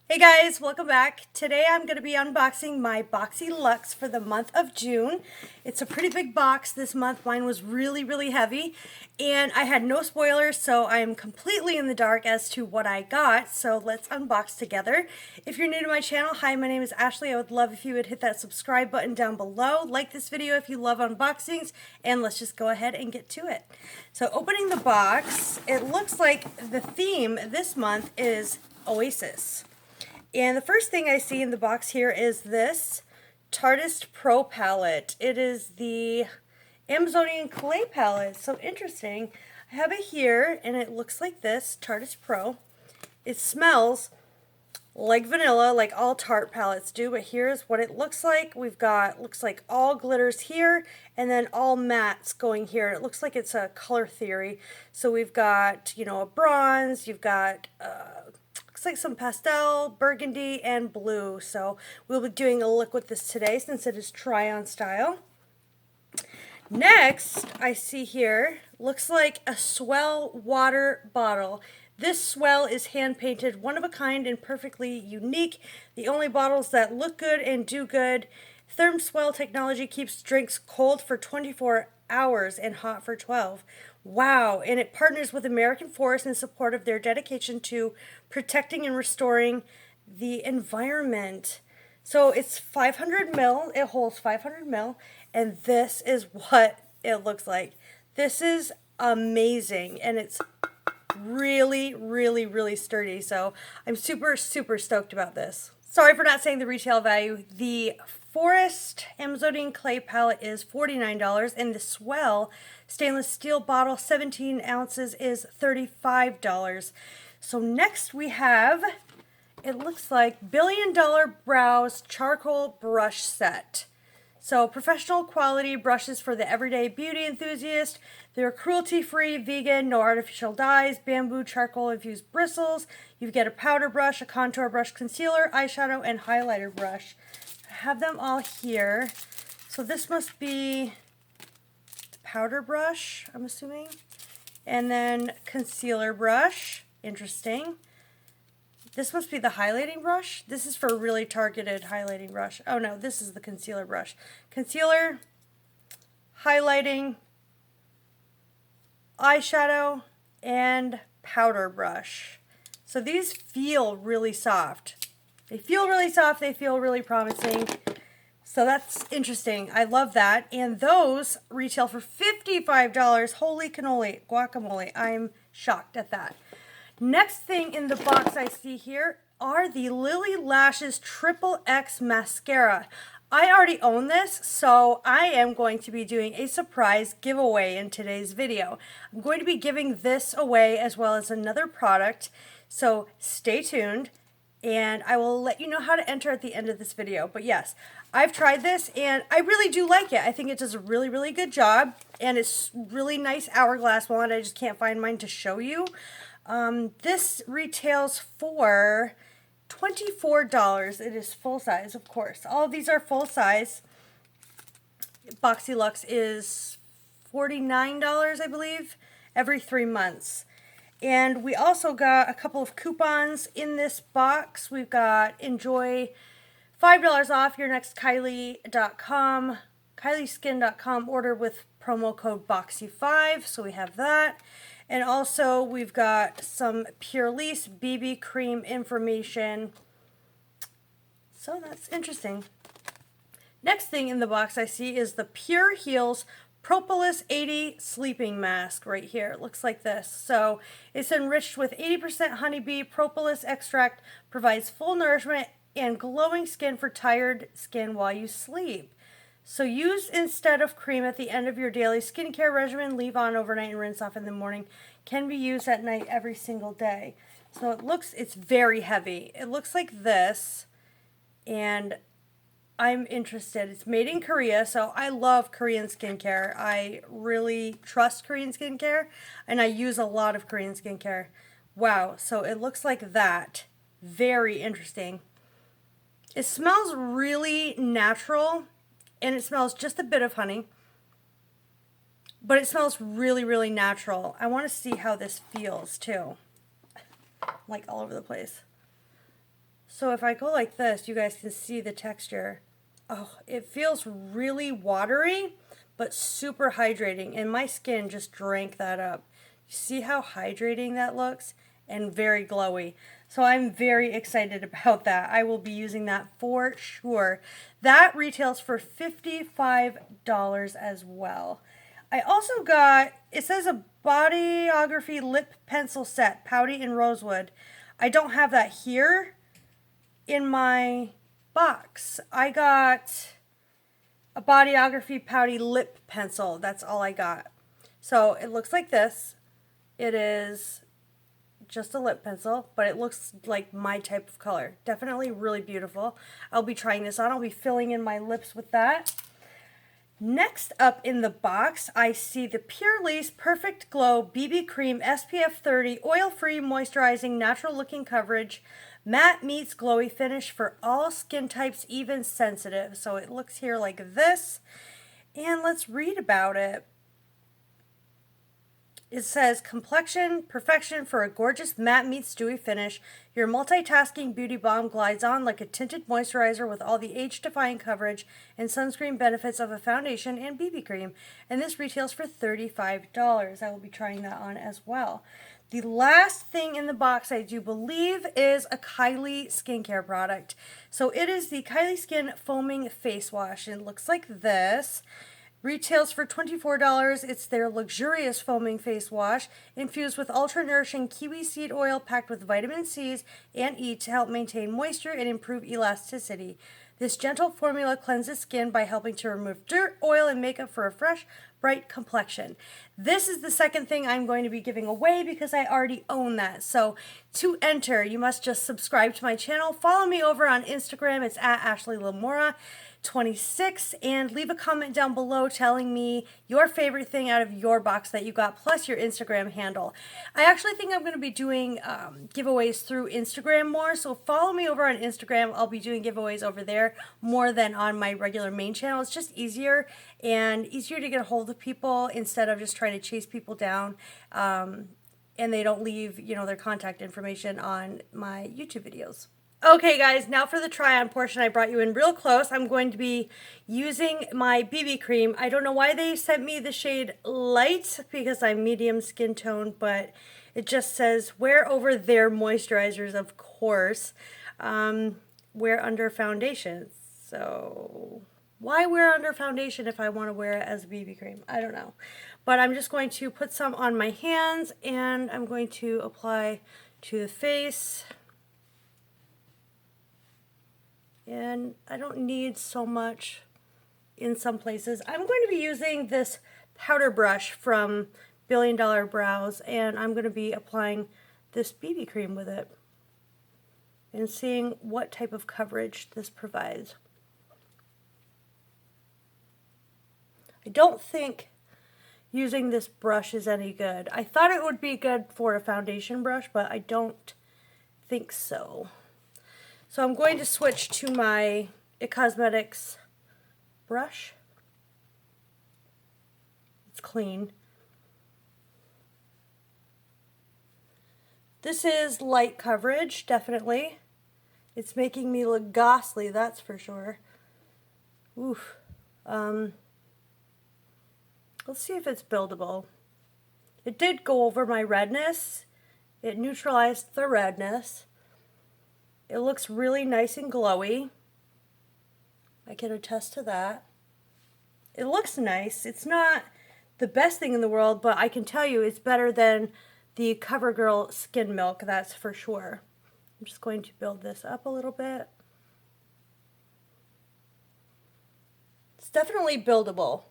Hey guys, welcome back. Today I'm going to be unboxing my Boxyluxe for the month of June. It's a pretty big box this month. Mine was really heavy and I had no spoilers, so I'm completely in the dark as to what I got. So let's unbox together. If you're new to my channel, hi, my name is Ashley. I would love if you would hit that subscribe button down below. Like this video if you love unboxings, and let's just go ahead and get to it. So opening the box, it looks like the theme this month is Oasis. And the first thing I see in the box here is this Tarteist Pro palette. It is the Amazonian clay palette. So interesting. I have it here and it looks like this, Tarteist Pro. It smells like vanilla, like all Tarte palettes do, but here's what it looks like. We've got, looks like all glitters here and then all mattes going here. It looks like it's a color theory. So we've got, a bronze, you've got looks like some pastel, burgundy, and blue. So we'll be doing a look with this today since it is try on style. Next, I see here, looks like a Swell water bottle. This Swell is hand painted, one of a kind and perfectly unique. The only bottles that look good and do good. Therm Swell technology keeps drinks cold for 24 hours and hot for 12. Wow, and it partners with American Forest in support of their dedication to protecting and restoring the environment. So it's 500 mil, it holds 500 mil, and this is what it looks like. This is amazing, and it's really sturdy. So I'm super stoked about this. Sorry for not saying the retail value. The Forest Amazonian clay palette is $49, and the Swell stainless steel bottle 17 ounces is $35. So next we have, it looks like $1 Billion Brows charcoal brush set. So professional quality brushes for the everyday beauty enthusiast. They're cruelty-free, vegan, no artificial dyes, bamboo charcoal infused bristles. You get a powder brush, a contour brush, concealer, eyeshadow, and highlighter brush. I have them all here. So this must be the powder brush, I'm assuming. And then concealer brush. Interesting. This must be the highlighting brush. This is for a really targeted highlighting brush. Oh no, this is the concealer brush. Concealer, highlighting, eyeshadow, and powder brush. So these feel really soft. They feel really soft. They feel really promising. So that's interesting. I love that. And those retail for $55. Holy cannoli, guacamole. I'm shocked at that. Next thing in the box I see here are the Lily Lashes Triple X Mascara. I already own this, so I am going to be doing a surprise giveaway in today's video. I'm going to be giving this away as well as another product, so stay tuned, and I will let you know how to enter at the end of this video. But yes, I've tried this, and I really do like it. I think it does a really good job, and it's really nice hourglass one. I just can't find mine to show you. This retails for $24. It is full size, of course. All of these are full size. Boxyluxe is $49, I believe, every 3 months. And we also got a couple of coupons in this box. We've got enjoy $5 off your next Kylie.com, KylieSkin.com order with promo code Boxy5. So we have that. And also we've got some Purlisse BB cream information. So that's interesting. Next thing in the box I see is the Pure Heals Propolis 80 Sleeping Mask right here. It looks like this. So it's enriched with 80% honeybee propolis extract, provides full nourishment and glowing skin for tired skin while you sleep. So use instead of cream at the end of your daily skincare regimen. Leave on overnight and rinse off in the morning. Can be used at night every single day. So it's very heavy. It looks like this, and I'm interested. It's made in Korea, so I love Korean skincare. I really trust Korean skincare, and I use a lot of Korean skincare. Wow, so it looks like that. Very interesting. It smells really natural. And it smells just a bit of honey, but it smells really natural. I want to see how this feels too. Like all over the place. So if I go like this, you guys can see the texture. Oh, it feels really watery, but super hydrating. And my skin just drank that up. You see how hydrating that looks? And very glowy. So I'm very excited about that. I will be using that for sure. That retails for $55 as well. I also got, it says a Bodyography lip pencil set, Pouty and Rosewood. I don't have that here in my box. I got a Bodyography Pouty lip pencil. That's all I got. So it looks like this. It is just a lip pencil, but it looks like my type of color. Definitely really beautiful. I'll be trying this on. I'll be filling in my lips with that. Next up in the box, I see the Purlisse Perfect Glow BB Cream SPF 30 Oil-Free Moisturizing Natural Looking Coverage Matte Meets Glowy Finish for all skin types, even sensitive. So it looks here like this. And let's read about it. It says, complexion perfection for a gorgeous matte meets dewy finish. Your multitasking beauty bomb glides on like a tinted moisturizer with all the age-defying coverage and sunscreen benefits of a foundation and BB cream. And this retails for $35. I will be trying that on as well. The last thing in the box, I do believe, is a Kylie skincare product. So it is the Kylie Skin Foaming Face Wash. And it looks like this. Retails for $24. It's their luxurious foaming face wash infused with ultra-nourishing kiwi seed oil packed with vitamin C's and E to help maintain moisture and improve elasticity. This gentle formula cleanses skin by helping to remove dirt, oil, and makeup for a fresh, bright complexion. This is the second thing I'm going to be giving away because I already own that. So to enter, you must just subscribe to my channel. Follow me over on Instagram. It's at AshleyLamora26, and leave a comment down below telling me your favorite thing out of your box that you got, plus your Instagram handle. I actually think I'm going to be doing giveaways through Instagram more, so follow me over on Instagram. I'll be doing giveaways over there more than on my regular main channel. It's just easier and easier to get a hold of people instead of just trying to chase people down and they don't leave, you know, their contact information on my YouTube videos. Okay guys, now for the try-on portion. I brought you in real close. I'm going to be using my BB cream. I don't know why they sent me the shade Light because I'm medium skin tone, but it just says wear over their moisturizers, of course. Wear under foundation. So why wear under foundation if I want to wear it as a BB cream? I don't know. But I'm just going to put some on my hands and I'm going to apply to the face. And I don't need so much in some places. I'm going to be using this powder brush from Billion Dollar Brows, and I'm going to be applying this BB cream with it and seeing what type of coverage this provides. I don't think using this brush is any good. I thought it would be good for a foundation brush, but I don't think so. So I'm going to switch to my IT Cosmetics brush. It's clean. This is light coverage, definitely. It's making me look ghastly, that's for sure. Oof. Let's see if it's buildable. It did go over my redness. It neutralized the redness. It looks really nice and glowy. I can attest to that. It looks nice. It's not the best thing in the world, but I can tell you it's better than the CoverGirl Skin Milk, that's for sure. I'm just going to build this up a little bit. It's definitely buildable.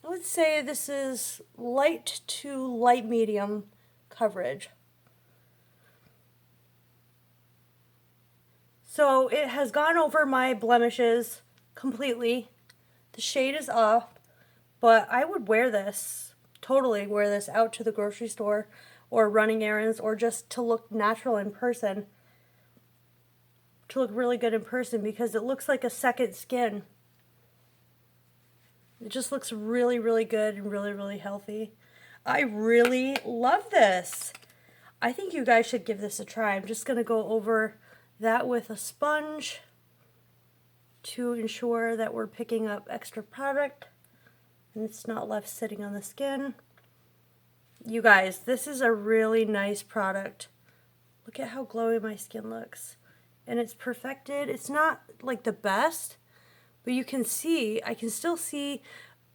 I would say this is light to light medium coverage. So it has gone over my blemishes completely. The shade is off, but I would wear this, totally wear this out to the grocery store or running errands or just to look natural in person. To look really good in person because it looks like a second skin. It just looks really, really good and really, really healthy. I really love this. I think you guys should give this a try. I'm just going to go over that with a sponge to ensure that we're picking up extra product and it's not left sitting on the skin. You guys, this is a really nice product. Look at how glowy my skin looks. And it's perfected. It's not like the best, but you can see, I can still see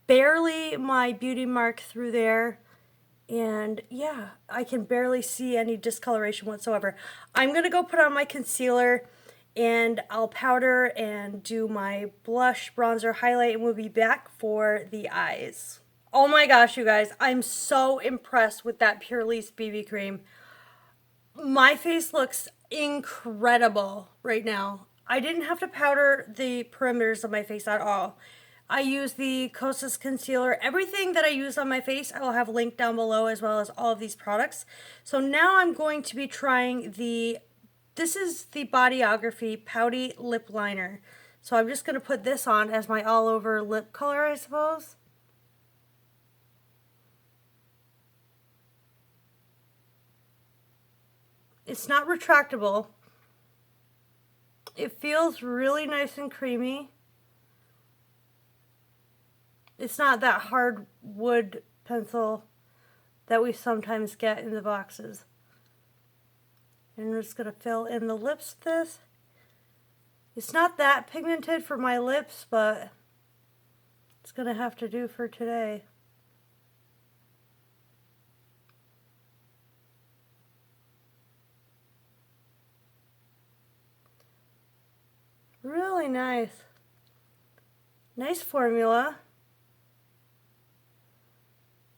barely my beauty mark through there. And yeah, I can barely see any discoloration whatsoever. I'm going to go put on my concealer and I'll powder and do my blush, bronzer, highlight, and we'll be back for the eyes. Oh my gosh, you guys, I'm so impressed with that Purlisse BB cream. My face looks incredible right now. I didn't have to powder the perimeters of my face at all. I use the Kosas concealer. Everything that I use on my face, I will have linked down below, as well as all of these products. So now I'm going to be trying this is the Bodyography Pouty Lip Liner. So I'm just going to put this on as my all over lip color, I suppose. It's not retractable. It feels really nice and creamy. It's not that hard wood pencil that we sometimes get in the boxes. And I'm just going to fill in the lips with this. It's not that pigmented for my lips, but it's going to have to do for today. Really nice. Nice formula.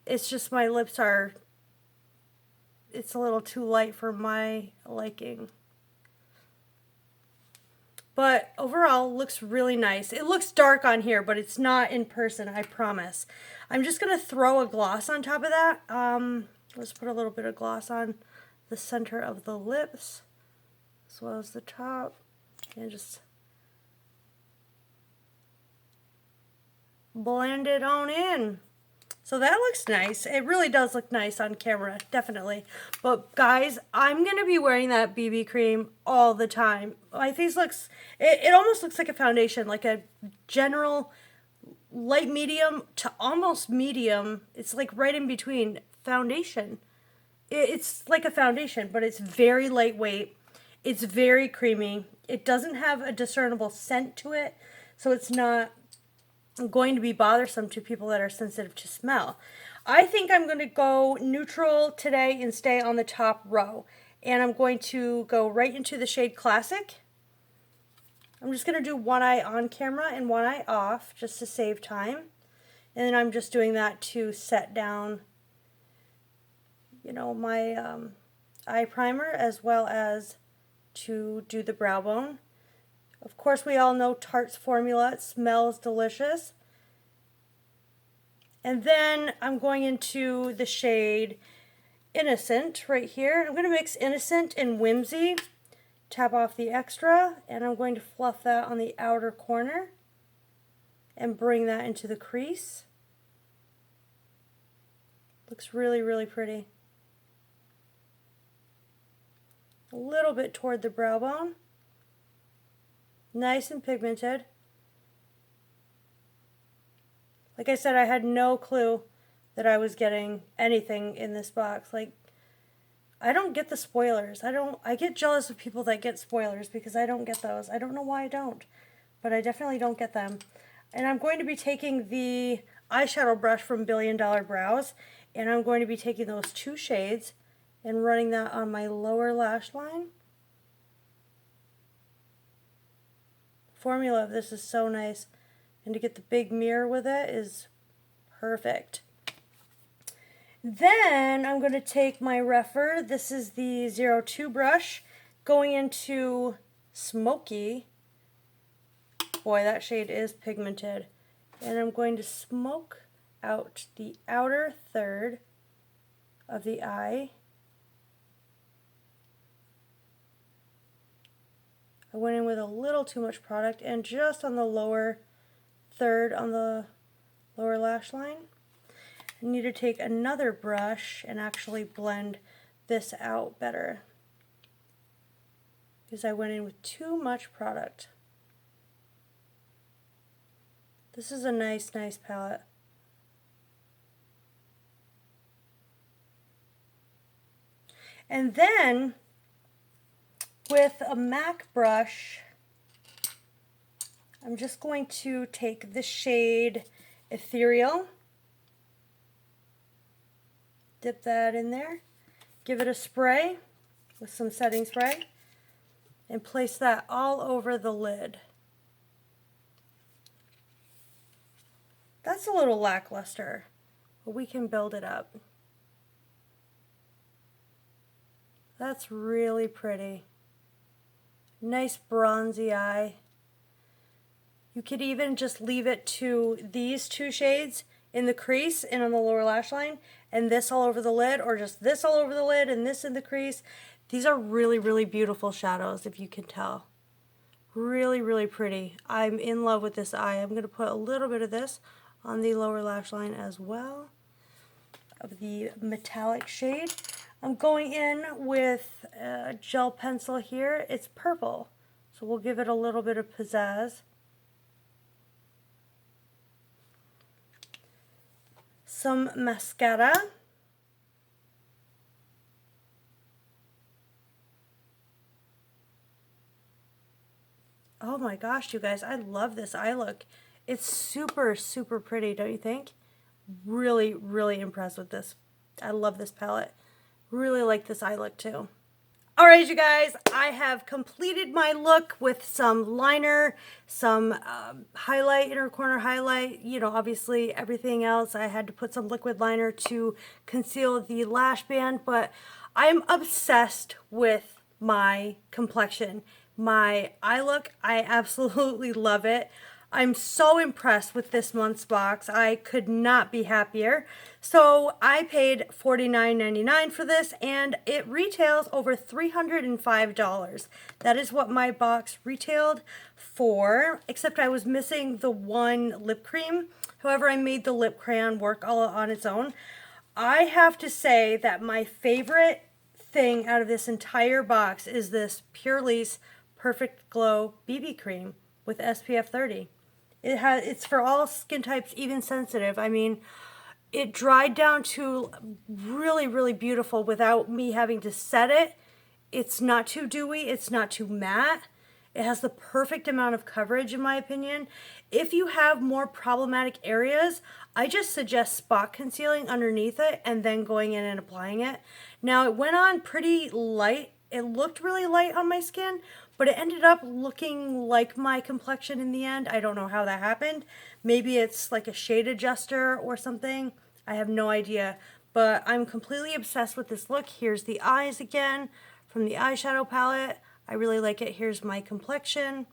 It's just my lips are, it's a little too light for my liking. But overall, looks really nice. It looks dark on here, but it's not in person, I promise. I'm just going to throw a gloss on top of that. Let's put a little bit of gloss on the center of the lips, as well as the top. And just blend it on in. So that looks nice. It really does look nice on camera, definitely. But guys, I'm going to be wearing that BB cream all the time. My face looks, it almost looks like a foundation, like a general light medium to almost medium. It's like right in between foundation. It's like a foundation, but it's very lightweight. It's very creamy. It doesn't have a discernible scent to it, so it's not going to be bothersome to people that are sensitive to smell. I think I'm going to go neutral today and stay on the top row. And I'm going to go right into the shade Classic. I'm just going to do one eye on camera and one eye off just to save time. And then I'm just doing that to set down, you know, my eye primer, as well as to do the brow bone. Of course, we all know Tarte's formula. It smells delicious. And then I'm going into the shade Innocent right here. I'm going to mix Innocent and Whimsy. Tap off the extra, and I'm going to fluff that on the outer corner and bring that into the crease. Looks really, really pretty. A little bit toward the brow bone. Nice and pigmented. Like I said, I had no clue that I was getting anything in this box. Like, I don't get the spoilers. I get jealous of people that get spoilers because I don't get those. I don't know why I don't, but I definitely don't get them. And I'm going to be taking the eyeshadow brush from Billion Dollar Brows, and I'm going to be taking those two shades and running that on my lower lash line. Formula of this is so nice, and to get the big mirror with it is perfect. Then I'm going to take my Rephr. This is the 02 brush, going into Smoky. Boy, that shade is pigmented. And I'm going to smoke out the outer third of the eye. I went in with a little too much product, and just on the lower third on the lower lash line. I need to take another brush and actually blend this out better because I went in with too much product. This is a nice palette. And then with a MAC brush, I'm just going to take the shade Ethereal, dip that in there, give it a spray with some setting spray, and place that all over the lid. That's a little lackluster, but we can build it up. That's really pretty. Nice bronzy eye. You could even just leave it to these two shades in the crease and on the lower lash line, and this all over the lid, or just this all over the lid and this in the crease. These are really beautiful shadows, if you can tell. Really pretty. I'm in love with this eye. I'm going to put a little bit of this on the lower lash line as well, of the metallic shade. I'm going in with a gel pencil here. It's purple, so we'll give it a little bit of pizzazz. Some mascara. Oh my gosh, you guys, I love this eye look. It's super pretty, don't you think? Really impressed with this. I love this palette. Really like this eye look too. Alright, you guys, I have completed my look with some liner, some highlight, inner corner highlight, you know, obviously everything else. I had to put some liquid liner to conceal the lash band, but I'm obsessed with my complexion. My eye look, I absolutely love it. I'm so impressed with this month's box. I could not be happier. So I paid $49.99 for this, and it retails over $305. That is what my box retailed for, except I was missing the one lip cream. However, I made the lip crayon work all on its own. I have to say that my favorite thing out of this entire box is this Purlisse Perfect Glow BB cream with SPF 30. It's for all skin types, even sensitive. I mean, it dried down to really beautiful without me having to set it. It's not too dewy, it's not too matte. It has the perfect amount of coverage, in my opinion. If you have more problematic areas, I just suggest spot concealing underneath it and then going in and applying it. Now, it went on pretty light. It looked really light on my skin, but it ended up looking like my complexion in the end. I don't know how that happened. Maybe it's like a shade adjuster or something. I have no idea, but I'm completely obsessed with this look. Here's the eyes again from the eyeshadow palette. I really like it. Here's my complexion.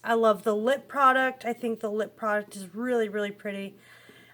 I love the lip product. I think the lip product is really pretty.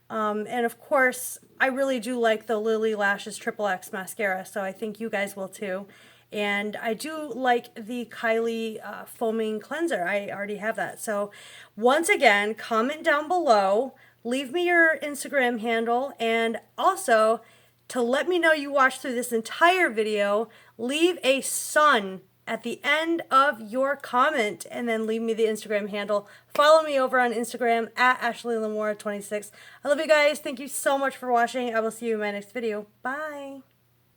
And of course, I really do like the Lily Lashes XXX mascara, so I think you guys will too. And I do like the Kylie foaming cleanser. I already have that. So once again, comment down below, leave me your Instagram handle, and also to let me know you watched through this entire video, leave a sun at the end of your comment, and then leave me the Instagram handle. Follow me over on Instagram at AshleyLamora26. I love you guys. Thank you so much for watching. I will see you in my next video. Bye.